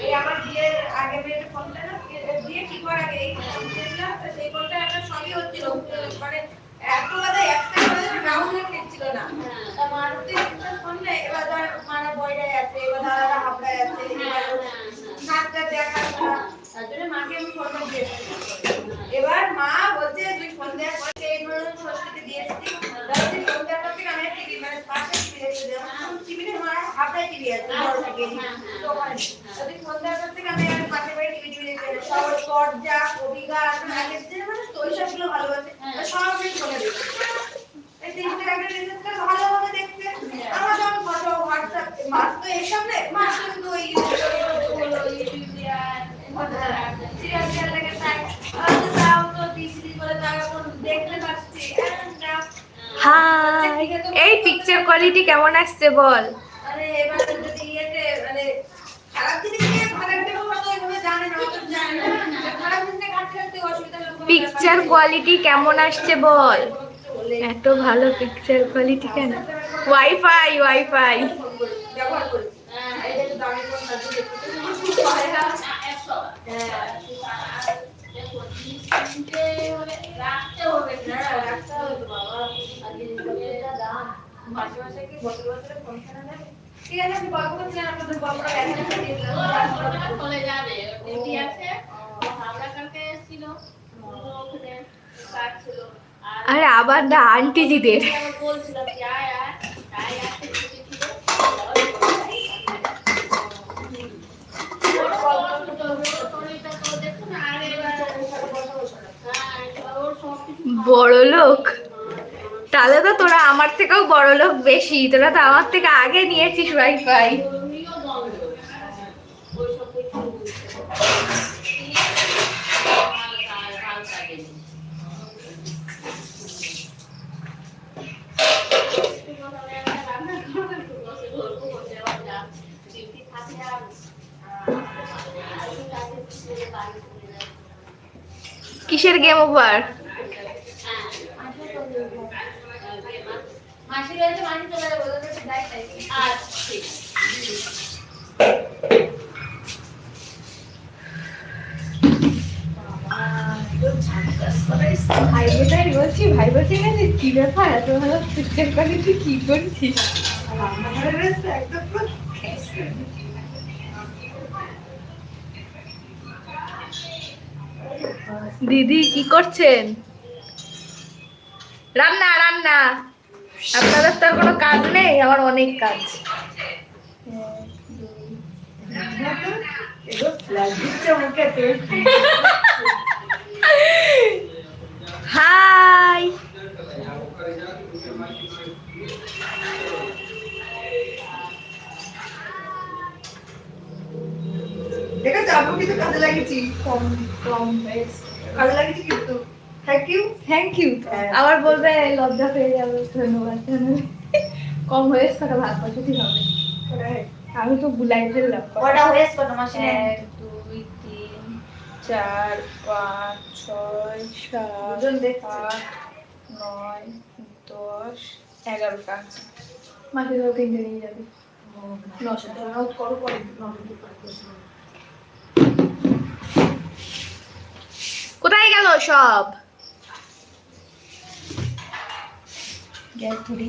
এই আমার বিয়ের আগে মেয়ের ফোনটা না বিয়ে ঠিক হওয়ার আগে এই ফোন দিয়েছিলাম, সেই ফোনটা একটা সবই হচ্ছিল, মানে এত বাদে একটা করে ডাউন ছিল না। তা মারুতি ফোন নেই, এবার ধর মারা বয়রাই আছে, এবার দাদারা হাবড়ায় আছে, নাচটা দেখার না, তার জন্য মাকে আমি ফোনটা দিয়েছি। এবার মা বলছে তুই ফোন দেওয়ার পরে এই ধরনের সংস্কৃতি দিয়েছি, তাহলে তুই ফোন দেওয়ার পর থেকে আমি টিভি মানে পাশে টিভি দেখতে দেবো, টিভিতে মা হাবড়ায় টিভি আছে বড় থেকে তো ওখানে, তুই ফোন দেওয়ার পর থেকে আমি পাশে বাড়ি টিভি দেখতে দেবো, সব পর্দা কবিতা আগের দিনে মানে শৈশবগুলো ভালোবাসে সব আমি ফোনে দেখি। এই তিনটে আগে রিলসটা ভালোভাবে দেখতে আমার যখন ফটো হোয়াটসঅ্যাপ মাস তো এসব রে মাস কিন্তু ওই ইউটিউব আর সিরিয়াল দেখে তাই তাও তো টিসি করে তারপর দেখতে পাচ্ছি। হাই, এই পিকচার কোয়ালিটি কেমন আসছে বল? আরে এবার যদি ইয়েতে মানে খারাপ দিনে গিয়ে ভালো একটা ফটো এভাবে জানে না, তো জানে না খারাপ দিনে কাটতে কাটতে অসুবিধা হবে। পিকচার কোয়ালিটি কেমন আসছে বল? এত ভালো পিকচার কোয়ালিটি কেন? ওয়াইফাই ওয়াইফাই ব্যবহার করি। এই যে দামি কোন কাজ দেখতে খুব ভালো হয়। রাখতে হবে না, রাখতে হবে বাবা। আর জিনিসপত্রের দাম মাসে মাসে কি বছর বছর কমছে না নাকি? ঠিক আছে, আমি গল্প করছিলাম, আপনাদের গল্পটা একসাথে দিয়ে দিলাম। চলে যাবে দিদি আছে, হাওড়া কালকে এসেছিল, ওখানে কাজ ছিল। আরে আবার না আন্টিজিদের বলছিলাম যে আয় আয় আয় আসতে ছুটি ছিল। বড় লোক, তাহলে তো তোরা আমার থেকেও বড় লোক বেশি, তোরা তো আমার থেকে আগে নিয়েছিস ওয়াইফাই। কিসের গেম ওভার? মাসি রয়েছে, মাসি চলে যাবে, ওদের কাছে যাই তাই। ভাই বলছি কি ব্যাপার এত ভালো পিকচার কোয়ালিটি কি করছিস? দিদি কি করছেন? রান্না রান্না। আপনাদের তো আর কোনো কাজ নেই, আমার অনেক কাজ। হাই, দেখো চাবু কিন্তু কাজে লাগিয়েছি, কম কম কাজে লাগিয়েছি কিন্তু। Thank you thank you. আবার বলবে লজ্জা পেয়ে যাবে, ধন্যবাদ। কম হয়েছে কটা ভাত বসাতে হবে, আমি তো বুলাই ফেললাম। কটা হয়েছে কত মাসে? 1 2 3 4 5 6 7 8 9 10 11টা মাসে তো 3 নিয়ে যাবে। 900 টাকা করো পরে। কোথায় গেল সব? গ্যাস ধরি